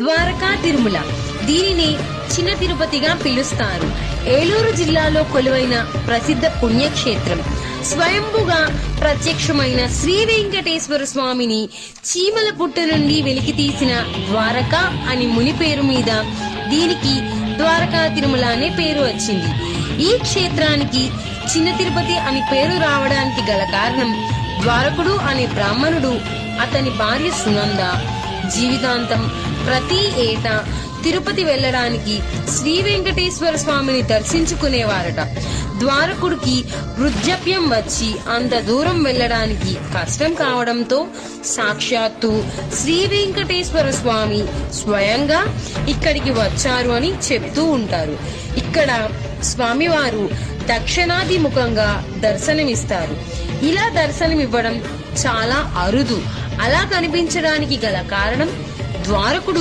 ద్వారకా తిరుమల, దీనిని చిన్న తిరుపతిగా పిలుస్తారు. ఏలూరు జిల్లాలో కొలువైన ప్రసిద్ధ పుణ్యక్షేత్రం. స్వయంభుగా ప్రత్యక్షమైన శ్రీ వెంకటేశ్వర స్వామిని చీమల పుట్ట నుండి వెలికి తీసిన ద్వారక అని ముని పేరు మీద దీనికి ద్వారకా తిరుమల అనే పేరు వచ్చింది. ఈ క్షేత్రానికి చిన్న తిరుపతి అని పేరు రావడానికి గల కారణం, ద్వారకుడు అనే బ్రాహ్మణుడు అతని భార్య సునంద జీవితాంతం ప్రతి ఏటా తిరుపతి వెళ్లడానికి శ్రీ వెంకటేశ్వర స్వామిని దర్శించుకునేవారట. ద్వారకుడికి వృద్ధాప్యం వచ్చి అంత దూరం వెళ్లడానికి కష్టం కావడంతో సాక్షాత్తు శ్రీ వెంకటేశ్వర స్వామి స్వయంగా ఇక్కడికి వచ్చారు అని చెప్తూ ఉంటారు. ఇక్కడ స్వామివారు దక్షిణాది ముఖంగా దర్శనమిస్తారు. ఇలా దర్శనమివ్వడం చాలా అరుదు. అలా కనిపించడానికి గల కారణం, ద్వారకుడు